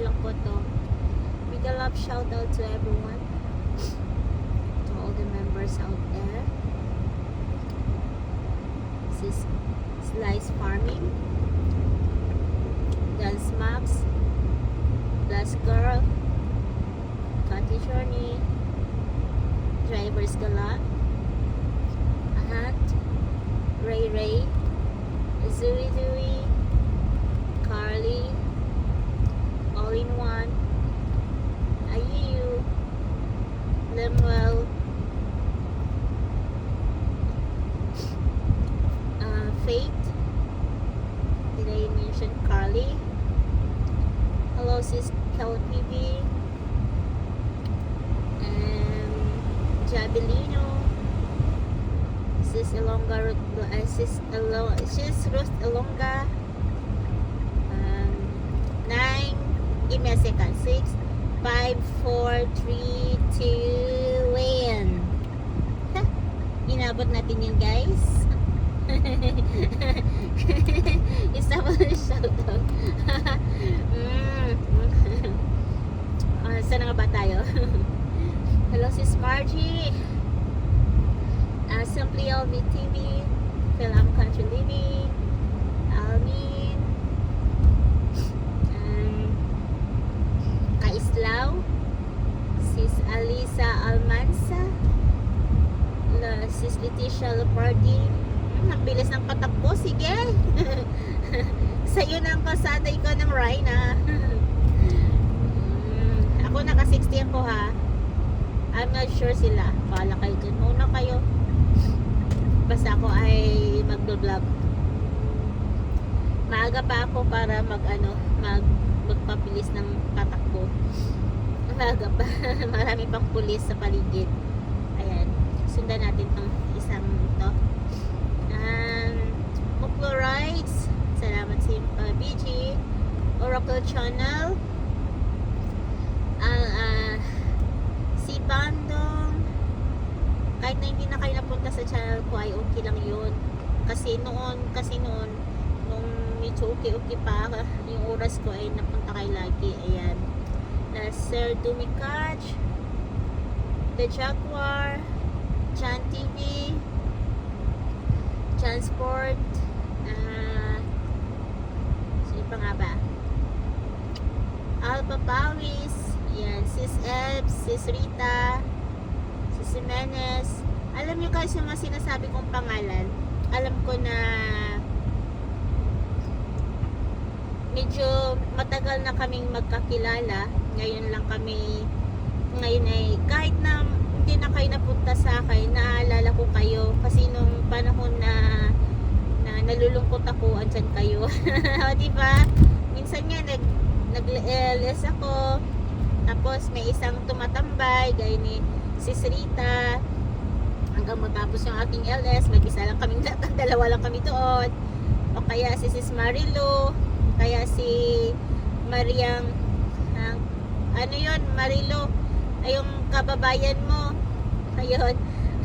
lang po to. Big love shout out to everyone, to all the members out there. This is Slice Farming, Dance Max, Blast Girl, Cathy Journey, Drivers Gala, Ahat, Ray Ray, Zooey Zooey, Carly, All in One, Ayu, Lemuel, Faith, did I mention Carly? Hello sis Kel TV, and Jabilino, sis Elonga, sis Ruth Elonga, 9, give me a second, 6, 5, 4, 3, 2, 1. Inabot natin yun guys. Isa mo na shoutout. Saan nga ba tayo? Hello sis Margie, Simply LV TV, Film Country Living, Almin, Kaislaw, sis Alisa Almansa, sis Leticia Lepardi. Ang bilis ng patakbo, sige. Sa'yo na ang kasada, ikaw ng Rhina. Ako naka 60 ako ha. I'm not sure sila. Bahala kayo dyan. Muna kayo. Basta ako ay mag-vlog. Maaga pa ako para magpabilis ng patakbo. Maaga pa. Marami pang pulis sa paligid. Ayan. Sundan natin tong isang to. Muklo Rides. Salamat sa BG. Oracle Channel. Si Bandong. Kahit na hindi na kayo napunta sa channel ko ay okay lang yun. Kasi noon nung medyo okay pa yung oras ko ay napunta kayo lagi. Ayan. Sir Dumikach, The Jaguar, Chan TV, Transport, sino pa nga ba? Alba Pawis, yan, Sis Ebs, Sis Rita, Sis Jimenez. Alam nyo guys yung mga sinasabi kong pangalan, alam ko na medyo matagal na kaming magkakilala. Ngayon ay kahit na hindi na kayo napunta sa akin, naalala ko kayo kasi nung panahon na nalulungkot ako, andyan kayo. O diba? Minsan nga nag-LS ako, tapos may isang tumatambay gaya ni Sis Rita hanggang matapos yung aking LS, mag-isa lang kaming dalawa lang kami doon. O kaya si Sis Marilo, kaya si Mariang Marilo ay yung kababayan mo. Ayun,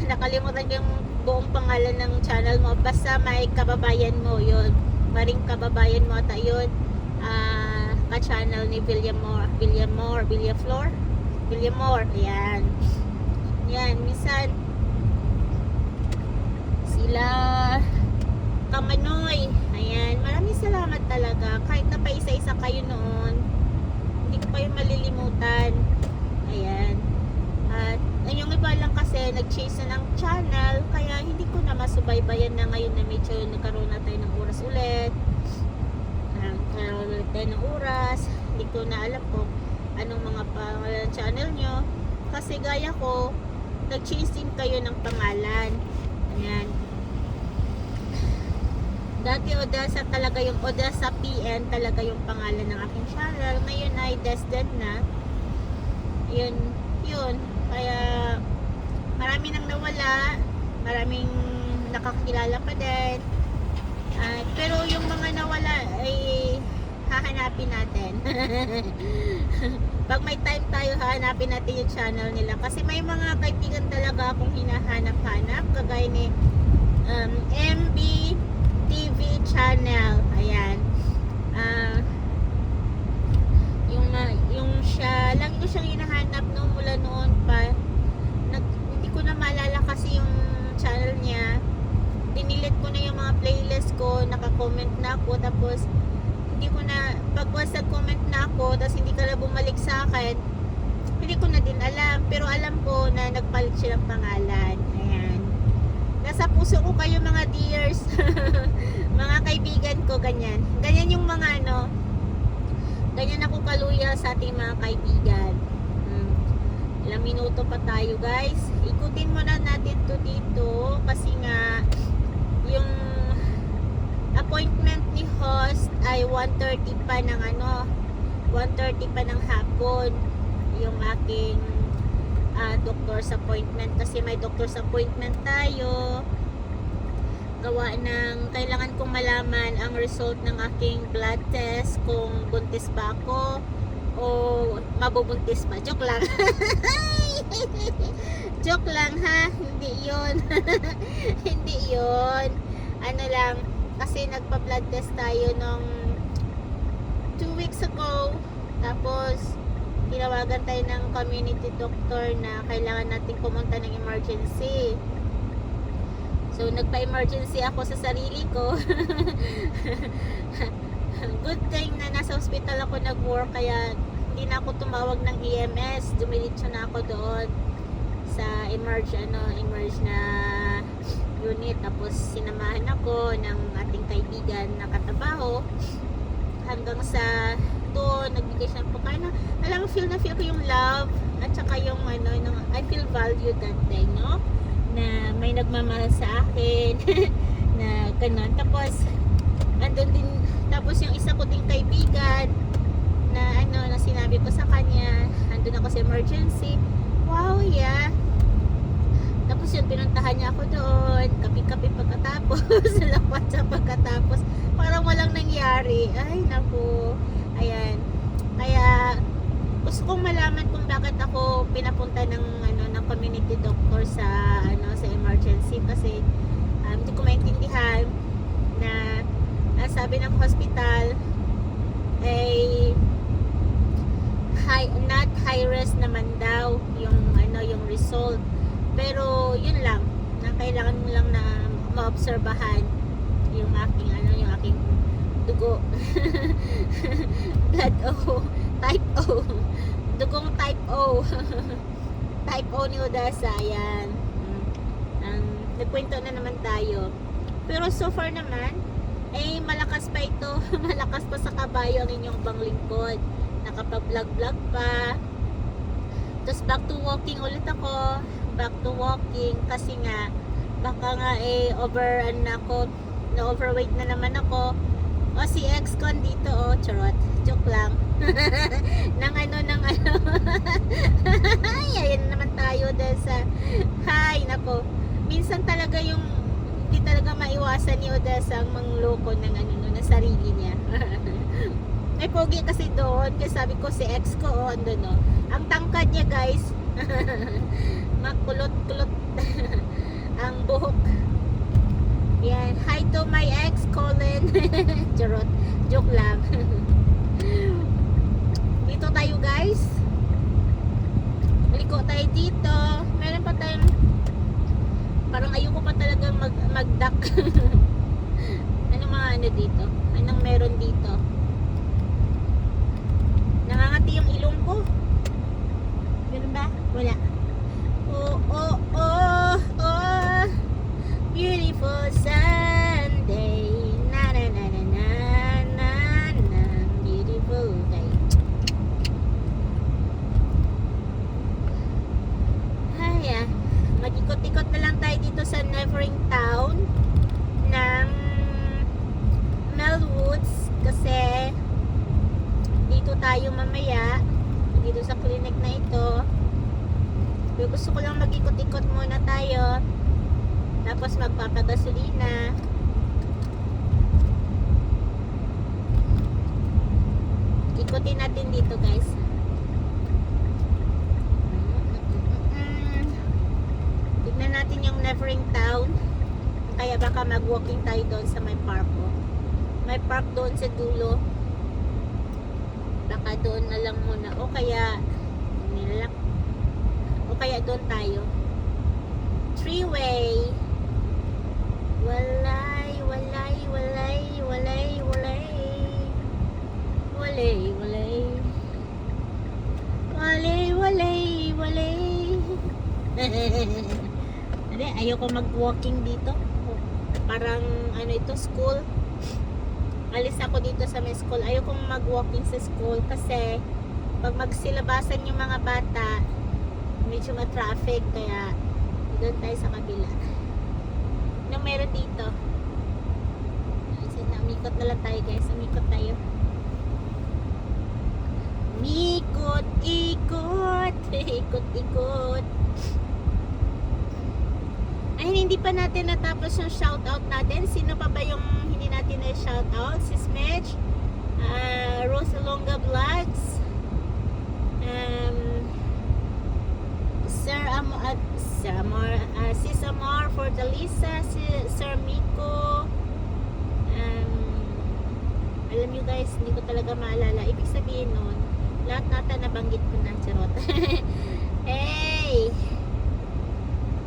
nakalimutan ko yung buong pangalan ng channel mo. Basta may kababayan mo, yun. Maring kababayan mo ata yun. Ka-channel ni Villamore. Ayan. Yan, minsan sila Kamanoy. Ayan, maraming salamat talaga. Kahit na pa isa-isa kayo noon, hindi ko kayo malilimutan. Ayan. At yung iba lang kasi nag-change na ng channel, kaya hindi ko na masubaybayan na ngayon na medyo nagkaroon na tayo ng oras ulit. Nagkaroon ulit tayo ng oras. Hindi ko na alam kung anong mga pangalan channel nyo. Kasi gaya ko, nag-change din kayo ng pangalan. Ayan. Dati Odessa talaga, yung Odessa PN talaga yung pangalan ng aking channel. Ngayon ay Desden na. Yun. Kaya marami nang nawala, maraming nakakilala pa din. Pero yung mga nawala ay hahanapin natin. Pag may time tayo, hahanapin natin yung channel nila. Kasi may mga kaibigan talaga akong hinahanap-hanap. Kagaya ni MB TV channel. Ayan. Yung yung siya, lagi ko siyang hinahanap no, mula noon pa. Hindi ko na maalala kasi yung channel niya. Dinilit ko na yung mga playlist ko, naka-comment na ako, tapos hindi ko na, pag once nag-comment na ako, tapos hindi ka na bumalik sa akin, hindi ko na din alam. Pero alam ko na nagpalit siya ng pangalan. Ayan. Nasa puso ko kayo mga dears. Mga kaibigan ko, ganyan. Ganyan yung mga ano, ganyan ako kaluya sa ating mga kaibigan. Ilang minuto pa tayo guys. Ikutin muna natin to dito kasi nga yung appointment ni host ay 1:30 pa ng ano, 1:30 pa ng hapon yung aking doctor's appointment kasi may doctor's appointment tayo. Gawa ng kailangan kong malaman ang result ng aking blood test kung buntis ba ako o mabubuntis pa. Joke lang. Joke lang ha, hindi yun. Hindi yun. Ano lang, kasi nagpa-blood test tayo nung 2 weeks ago. Tapos tinawagan tayo ng community doctor na kailangan natin pumunta ng emergency. So nagpa-emergency ako sa sarili ko. Good thing na nasa hospital ako nag-work, kaya hindi na ako tumawag ng EMS. Dumiretso na ako doon sa emerge na unit. Tapos sinamahan ako ng ating kaibigan na katabaho hanggang sa doon nagbigay siya ng pagkain. Alam mo, feel ko yung love at saka yung ano, I feel valued that day, no? Na may nagmamahal sa akin na ganun. Tapos andun din, tapos yung isa ko ding kaibigan na ano, na sinabi ko sa kanya, andun ako sa emergency. Wow, yeah. Tapos yun, pinuntahan niya ako doon, kapi-kapi pagkatapos lapat sa pagkatapos, parang walang nangyari. Ay naku, ayan. Kaya gusto kong malaman kung bakit ako pinapunta ng ano, ng community doctor sa ano, sa emergency kasi hindi ko maintindihan na ang sabi ng hospital ay not high risk naman daw yung ano, yung result. Pero yun lang, na kailangan mo lang na maobserbahan yung aking ano, yung aking dugo. Blood O, type O. Dugong type O. Type O ni Odessa, ayan. Nagkwento na naman tayo. Pero so far naman, eh malakas pa ito. Malakas pa sa kabayo ang inyong banglingkod. Nakapag-vlog-vlog pa. Tapos back to walking ulit ako. Back to walking kasi nga baka nga na-overweight na naman ako. O si ex-con dito, charot. Joke lang. nang ano. Ayan naman tayo dahil sa hi, nako. Minsan talaga yung hindi talaga maiwasan ni Odessa ang mangloko ng ano, ng sarili niya. May pogi kasi doon, kasi sabi ko si ex ko, andun no. Ang tangkad niya guys. Makulot-kulot ang buhok. Yan, hi to my ex, Colin. Charot, joke lang. Dito tayo guys. Liko tayo dito. Meron pa tayong, parang ayoko pa talaga mag-duck. Anong mga ano dito? Anong meron dito? Nangangati yung ilong ko. Meron ba? Wala. Oh, beautiful Sunday, na na na na na na na, beautiful day. Ay, mag-ikot-ikot na lang tayo dito sa neighboring town ng Melwoods kasi dito tayo mamaya, dito sa clinic na ito. Pero gusto ko lang mag-ikot-ikot muna tayo. Tapos magpapagasolina. Ikutin natin dito guys. Tignan natin yung neighboring town. Kaya baka mag-walking tayo doon sa may park. May park doon sa dulo. Baka doon na lang muna. O kaya, nilak. O kaya doon tayo. Three-way. Walay, walay, walay, walay, walay. Walay, walay. Walay, walay, walay. Hindi, ayoko mag-walking dito. Parang ano ito, school. Alis ako dito sa may school. Ayoko mag-walking sa school kasi pag magsilabasan yung mga bata, medyo ma-traffic, kaya doon tayo sa kabila. Ano meron dito? Umikot na lang tayo guys. Umikot tayo. Ikot, ikot. Ikot, ikot. Ay, hindi pa natin natapos yung shoutout natin. Sino pa ba yung hindi natin na-shoutout? Si Smedge, Rosalonga Vlogs, Sis Amor Fortaleza, Sir Miko, alam nyo guys, hindi ko talaga maalala. Ibig sabihin nun, lahat nata nabanggit ko na, charot. Hey!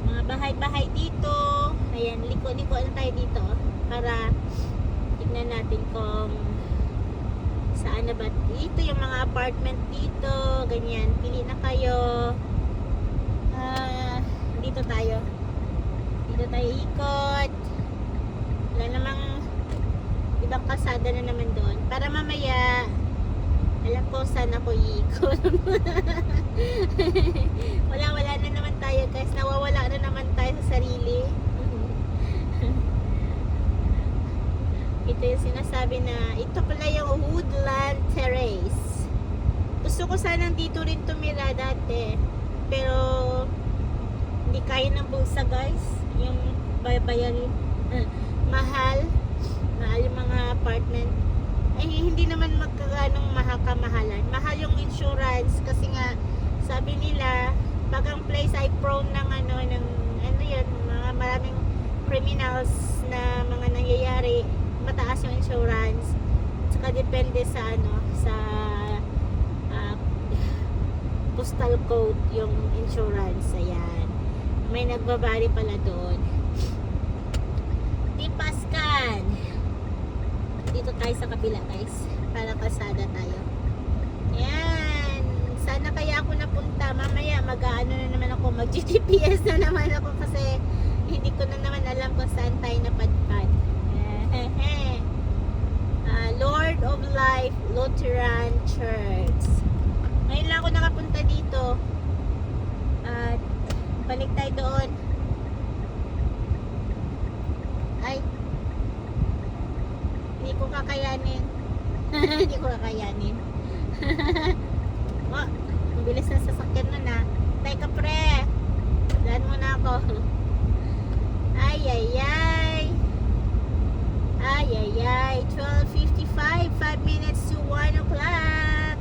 Mga bahay-bahay dito. Ayan, liko-liko na tayo dito para tignan natin kung saan na ba dito yung mga apartment dito, ganyan. Pili na kayo. Dito tayo. Dito tayo ikot. Wala namang ibang kalsada na naman doon. Para mamaya alam ko saan ako iikot. wala na naman tayo guys. Nawawala na naman tayo sa sarili. Ito yung sinasabi na ito pala yung Woodland Terrace. Gusto ko sanang dito rin tumira dati, pero hindi kaya ng bulsa guys. Yung bayarin mahal yung mga apartment. Ay hindi naman magkaganong kamahalan. Mahal yung insurance kasi nga sabi nila pag ang place ay prone ng ano yun, mga maraming criminals na mga nangyayari, mataas yung insurance. Saka depende sa postal code yung insurance. Ayan, may nagbabari pala doon. Tipascan. Dito tayo sa kabila guys, para kalsada tayo. Ayan, sana kaya ako napunta. Mamaya mag-ano na naman ako, mag-GPS na naman ako kasi hindi ko na naman alam kung saan tayo napadpad. Lord of Life Lutheran Church. Ngayon lang ako nakapunta dito. At balik tayo doon. Ay, hindi ko kakayanin. Hindi ko kakayanin. Oh, ang bilis ng sasakyan nun ha. Teka pre, daan mo na ako. Ay, ay, ay. Ay, ay, ay. 12:55, 5 minutes to 1 o'clock.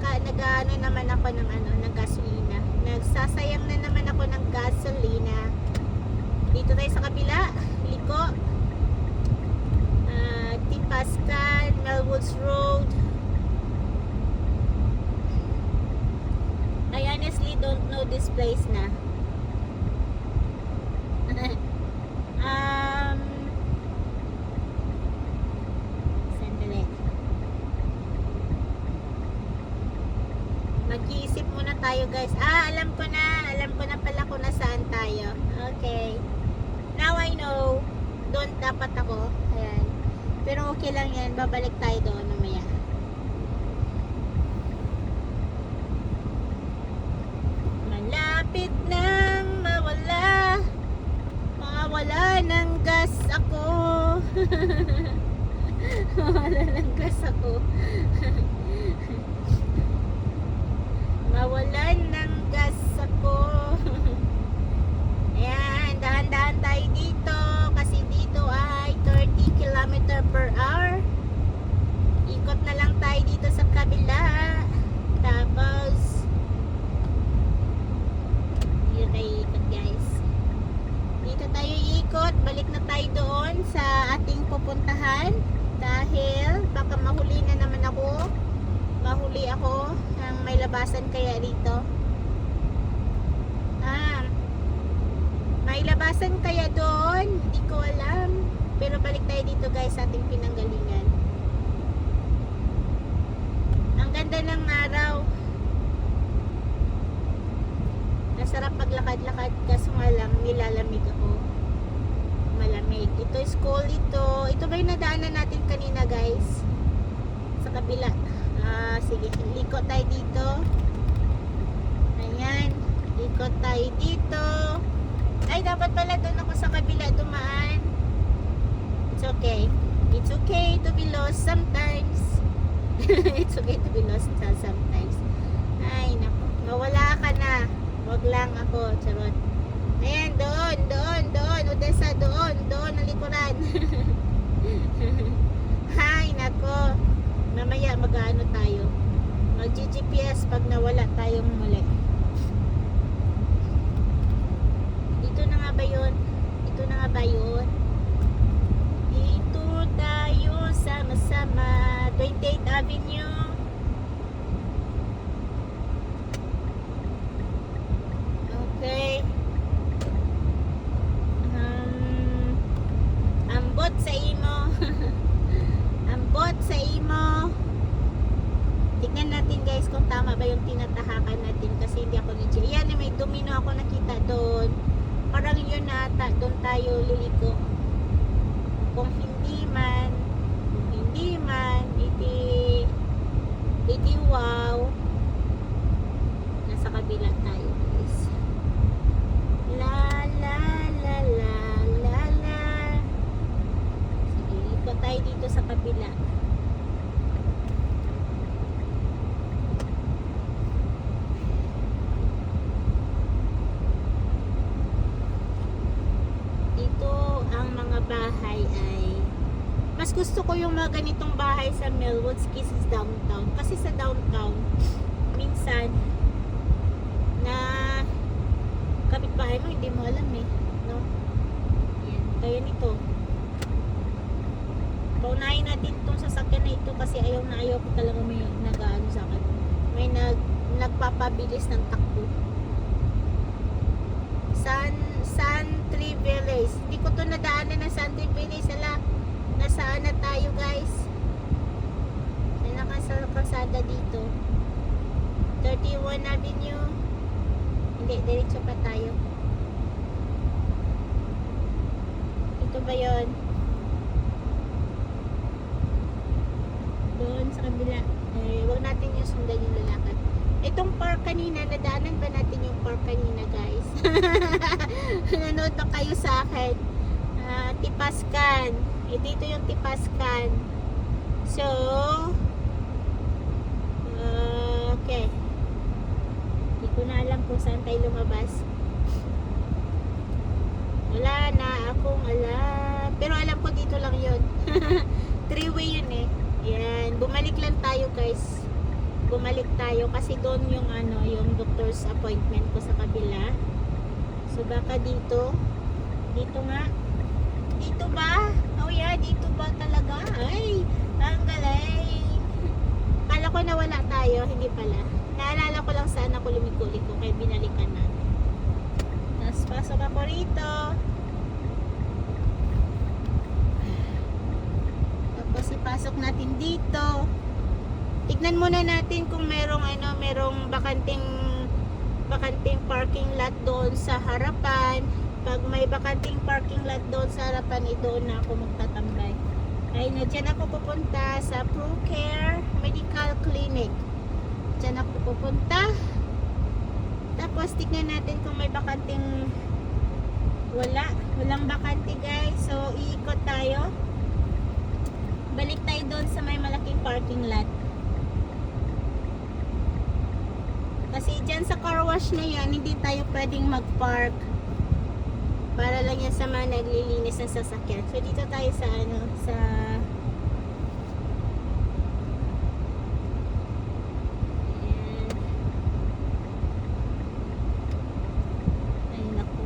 Nag-ano naman ako ng gasolina. Nagsasayang na naman ako ng gasolina. Dito tayo sa kabila. Liko. Tipascan, Melwoods Road. I honestly don't know this place na. Sandali. Mag-iisip muna tayo guys. Alam ko na pala kung nasaan tayo. Okay. Now I know. Doon dapat ako. Ayan. Pero okay lang yan. Babalik tayo doon mamaya. Malapit nang mawala. Mawala ng gas ako. Mawala ng gas ako. Mawalan ng gas ako. Ayan, dahan-dahan tayo dito kasi dito ay 30 km/h. Ikot na lang tayo dito sa kabila. Tapos dito tayo ikot guys. Dito tayo ikot. Balik na tayo doon sa ating pupuntahan dahil baka mahuli na naman ako mahuli ako ng may labasan kaya dito. May labasan kaya doon, hindi ko alam. Pero balik tayo dito guys sa ating pinanggalingan. Ang ganda ng araw. Nasarap paglakad-lakad, kaso nga lang nilalamig ako. Malamig. Ito school ito. Ito ba yung nadaanan natin kanina guys? Sa kabila. Sige, likot tayo dito. Ayan, likot tayo dito. Ay, dapat pala doon ako sa kabila dumaan. It's okay. It's okay to be lost sometimes. It's okay to be lost sometimes. Ay, naku. Mawala ka na. Wag lang ako. Charot. Ayan, doon. Odessa, doon ang likuran. Ay, nako. Mamaya mag-ano tayo. Mag-GPS pag nawala tayong muli. Dito na nga ba yun? Dito tayo sama-sama. 28th Avenue. Okay. Ambot sa imo. Ambot sa imo. Tignan natin guys kung tama ba yung tinatahakan natin kasi hindi ako legit. Yan, may domino ako nakita doon. Parang yun ata, doon tayo liliko. Kung hindi man, iti wow. Nasa kabila tayo guys. La la la la la la. Sige, ikot tayo dito sa kabila. Bahay ay mas gusto ko yung mga ganitong bahay sa Melwoods kaysa sa downtown kasi sa downtown minsan na kapitbahay mo hindi mo alam no? Yan, kaya nito paunahin natin itong sasakyan na ito kasi ayaw ko talaga may nag-ano sa akin may nagpapabilis ng takbo. Santry Village. Hindi ko to nadaanan ng Santry Village. Nasaan na tayo guys? May nakasada dito. 31 Avenue. Hindi, diretso pa tayo. Ito ba yun? Doon sa kabila. Huwag natin yung sundan yung lalakad. Itong park kanina, nadaanan ba natin yung park kanina guys? Nanood na kayo sa akin. Tipascan. Dito yung Tipascan. So, okay. Hindi ko na alam kung saan tayo lumabas. Wala na akong alam. Pero alam ko dito lang yun. 3-way yun Yan. Bumalik lang tayo guys. Bumalik tayo kasi doon yung yung doctor's appointment ko sa kabila. So baka dito nga. Dito ba? Oh yeah, dito ba talaga? Ay, ang galing. Kala ko nawala tayo, hindi pala. Naalala ko lang saan ako lumiko-liko kaya binalikan natin. Tapos pasok ako rito. Tapos ipasok natin dito. Tignan muna natin kung merong bakanting parking lot doon sa harapan. Pag may bakanting parking lot doon sa harapan, doon na ako magtatambay. Ay, na dyan ako pupunta sa ProCare Medical Clinic. Dyan ako pupunta. Tapos tignan natin kung may bakanting walang bakante guys. So iikot tayo. Balik tayo doon sa may malaking parking lot. Kasi dyan sa car wash na yan, hindi tayo pwedeng mag-park. Para lang yan sa mga naglilinis ng sasakyan. So dito tayo sa sa ay naku.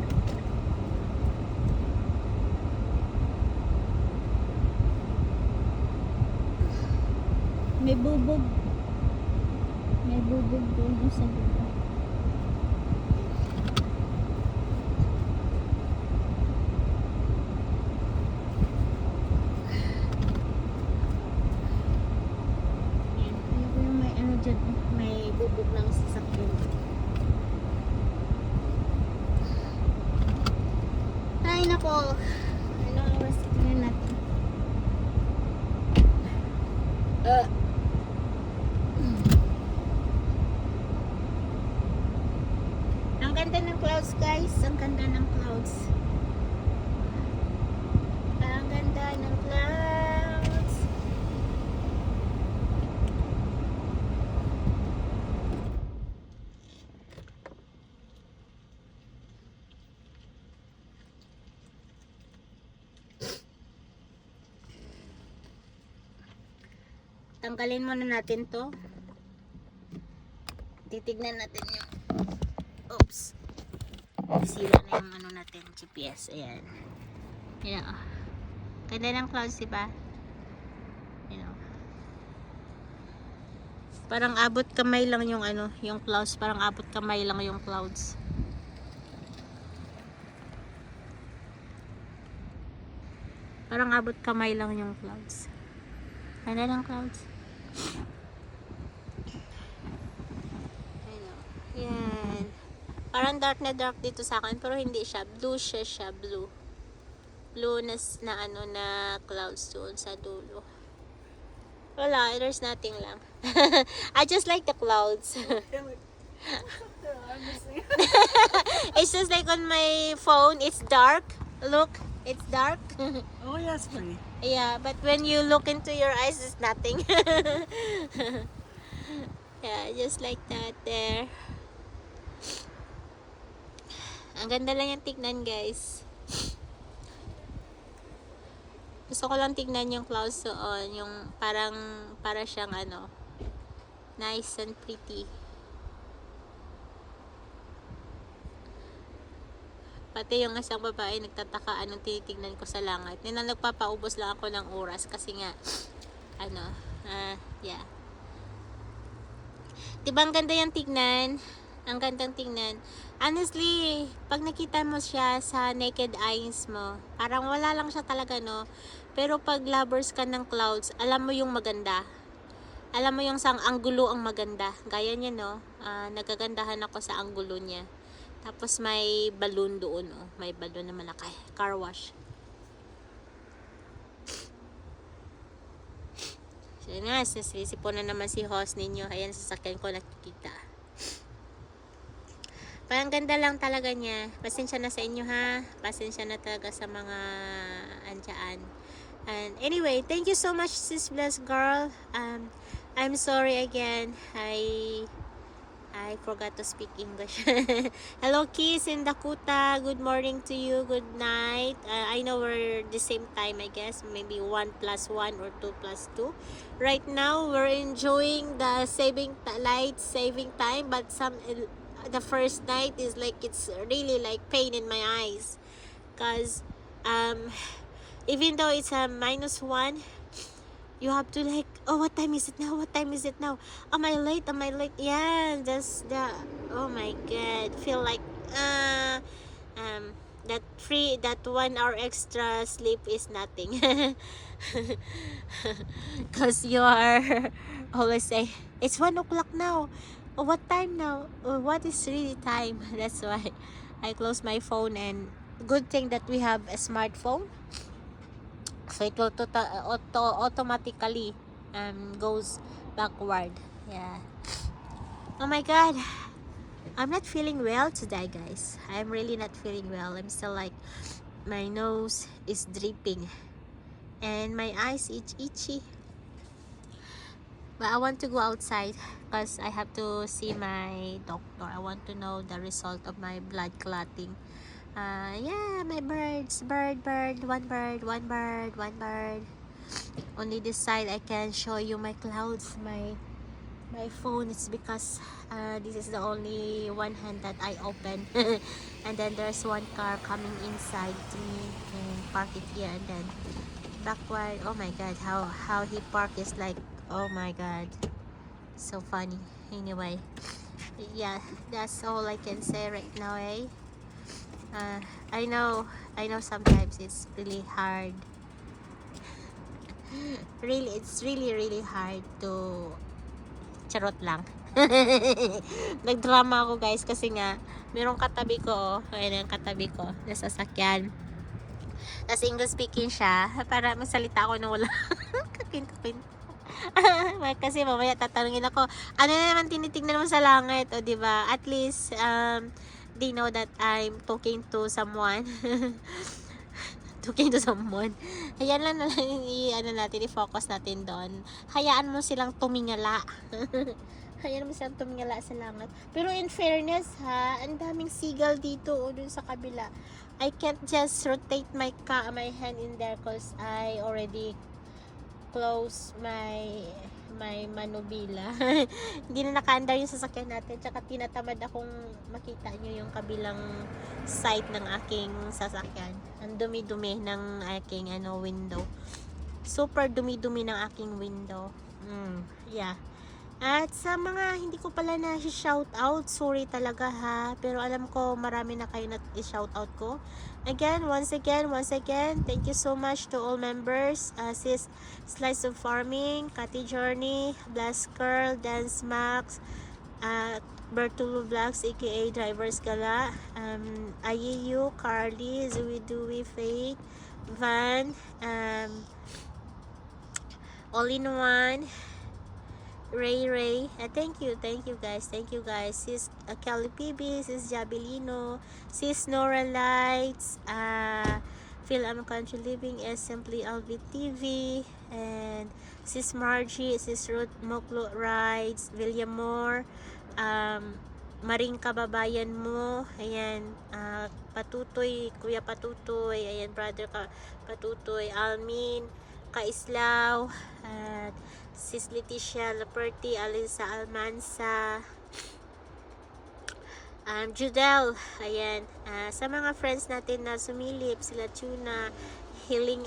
May bubog. sabog doon, oh, sabog pa. Yan. Ayoko yung may ano dyan, may bubog ng sasakyan. Ay, nako. Anong oras tingnan natin? Ang ganda ng clouds, guys. Ang ganda ng clouds. Ang ganda ng clouds. Tanggalin muna natin to. Titignan natin yung oops. Sira na yung ano natin, GPS. Ayan. You know. Ganda ng clouds, diba? You know. Parang abot kamay lang yung ano, yung clouds. Parang abot kamay lang yung clouds. Parang abot kamay lang yung clouds. Ganda ng clouds. Yan. Parang dark na dark dito sa akin, pero hindi siya. Blue siya, blue. Blue na ano na clouds doon sa dulo. Wala, there's nothing lang. I just like the clouds. It's just like on my phone, it's dark. Look, it's dark. Oh, yeah, it's pretty. Yeah, but when you look into your eyes, it's nothing. Yeah, just like that there. Ang ganda lang yung tignan, guys. Gusto ko lang tignan yung clouds doon, yung para siyang ano, nice and pretty. Pati yung isang babae nagtataka anong tinitignan ko sa langit. Nagpapaubos lang ako ng oras kasi nga ano, yeah. Diba ang ganda yung tignan? Ang gandang tingnan. Honestly, pag nakita mo siya sa naked eyes mo, parang wala lang siya talaga, no? Pero pag lovers ka ng clouds, alam mo yung maganda. Alam mo yung sang anggulo ang maganda. Gaya niya, no? Nagagandahan ako sa anggulo niya. Tapos may balloon doon, oh. May balloon na malaki. Car wash. So, yun nga, sisipon na naman si host ninyo. Ayan, sasakyan ko nakikita. Parang ganda lang talaga niya. Pasensya na sa inyo, ha. Pasensya na talaga sa mga andyan. And anyway, thank you so much, sis blessed girl. I'm sorry again. I forgot to speak English. Hello, Kiss in Dakota. Good morning to you. Good night. I know we're the same time, I guess. Maybe 1 + 1 or 2 + 2. Right now, we're enjoying the saving time, but the first night is like it's really like pain in my eyes, cause even though it's a -1, you have to like, oh, what time is it now? Am I late? Yeah, that's the, oh my god, feel like that 1 hour extra sleep is nothing. Cause you are always say it's 1 o'clock now. Oh, what time now? Oh, what is really time? That's why I close my phone, and good thing that we have a smartphone. So it will automatically goes backward. Yeah. Oh my god. I'm not feeling well today, guys. I'm really not feeling well. I'm still like, my nose is dripping and my eyes itchy. But I want to go outside because I have to see my doctor. I want to know the result of my blood clotting. Yeah, my birds. One bird. Only this side I can show you my clouds. My phone is because this is the only one hand that I open. And then there's one car coming inside to me and park it here, and then backward. Oh my god, how he park is like, oh my god, So funny. Anyway, yeah, that's all I can say right now, eh? I know sometimes it's really hard. It's really hard to charot lang. Nagdrama ako guys kasi nga merong katabi ko, ayun ang katabi ko, nasa sasakyan. Tapos English speaking siya, para magsalita ako na wala kakwento-kwento. Kasi mamaya tatanungin ako, ano na naman tinitingnan mo sa langit, o diba? At least, they know that I'm talking to someone. Talking to someone. Ayan lang na lang i-focus natin doon. Hayaan mo silang tumingala. Hayaan mo silang tumingala sa langit. Pero in fairness ha, ang daming seagull dito o dun sa kabila. I can't just rotate my hand in there because I already close my manubila. Hindi na nakaandar yung sasakyan natin, tsaka tinatamad akong makita nyo yung kabilang side ng aking sasakyan. Ang dumi-dumi ng aking window. Super dumi-dumi ng aking window. Yeah. At sa mga hindi ko pala na shout out, sorry talaga ha, pero alam ko marami na kayo na i-shout out ko. Once again, thank you so much to all members. Sis Slice of Farming, Kati Journey, Blast Girl, Dance Max, Bertulo Vlogs aka Drivers Gala, Ayiyu, Carly, Zui Dui, Faith, Van, All in One, Ray, thank you guys, sis Kelly PB, sis Jabilino, sis Nora Lights, Phil I'm Country Living is Simply LV TV, and sis Margie, sis Ruth Moklo Rides, William Moore, Maring Kababayan mo, ayan, Patutoy, Kuya Patutoy, ayan, brother Patutoy, Almin, Kaislaw, at sis Leticia Laperti, Alisa Almansa, Judel, ayan, sa mga friends natin na sumilip, sila Tuna, Healing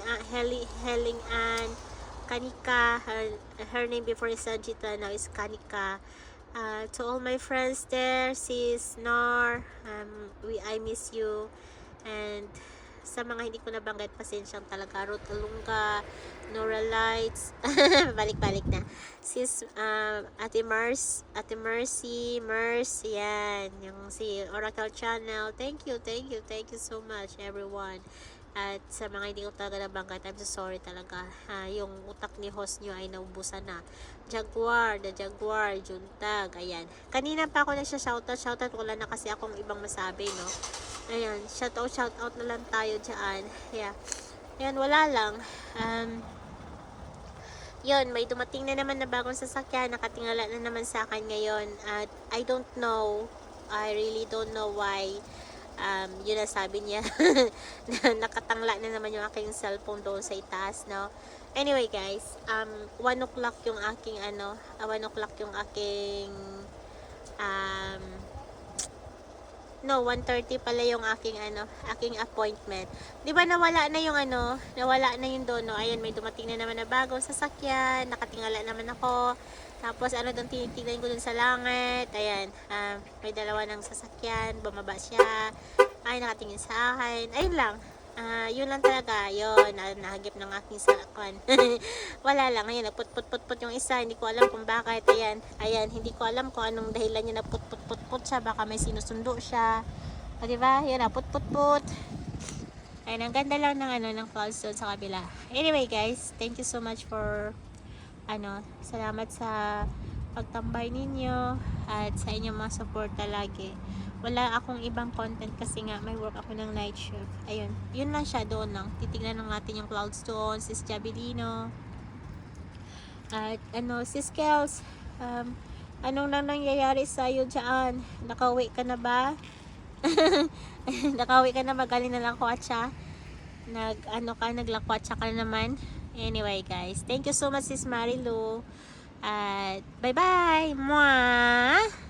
Ann, Kanika, her name before is Sajita, now is Kanika. To all my friends there, sis Nor, I miss you, and sa mga hindi ko nabanggit, pasensyang talaga, Ruth Alunga, Nora Lights, balik-balik na, sis Ate Mercy, yan, yung si Oracle Channel, thank you so much everyone. At sa mga hindi ko talaga nabanggit, I'm so sorry talaga, yung utak ni host nyo ay naubusan na. The Jaguar, Juntag, ayan, kanina pa ako shoutout, wala na kasi akong ibang masabi, no. Ayan, shoutout na lang tayo dyan. Yeah. Ayan, wala lang. Yun, may dumating na naman na bagong sasakyan. Nakatingala na naman sa akin ngayon. At I really don't know why. Yun ang sabi niya. Nakatangla na naman yung aking cellphone doon sa itaas, no? Anyway, guys. 1 o'clock yung aking 1 o'clock yung aking 1:30 pala yung aking appointment. 'Di ba nawala na yung dono. Ayan, may dumating na naman na bagong sasakyan. Nakatingala naman ako. Tapos doon tinitingnan ko dun sa langit. Ayan, may dalawa ng sasakyan, bumaba siya. Ay, nakatingin sa akin. Ayun lang. Yun lang talaga. Yun, nahagip ng aking sakwan. Wala lang. Ayan, nagput-put-put yung isa. Hindi ko alam kung bakit. Ayan, hindi ko alam kung anong dahilan niya nagput-put-put siya. Baka may sinusundo siya. O, diba? Yan, put-put-put. Ayan, ang ganda lang ng clouds doon sa kabila. Anyway, guys, thank you so much for salamat sa pagtambay ninyo at sa inyong mga support lagi. Wala akong ibang content kasi nga may work ako ng night shift. Ayun, yun lang siya, doon lang. Titignan lang natin yung clouds doon, sis Jabilino. At sis Kels, anong nang nangyayari sa'yo dyan? Nakauwi ka na ba? Nakauwi ka na, magaling na lang kwatsa. Naglakwatsa ka na naman. Anyway, guys, thank you so much, sis Marilu. At bye-bye. Mwah!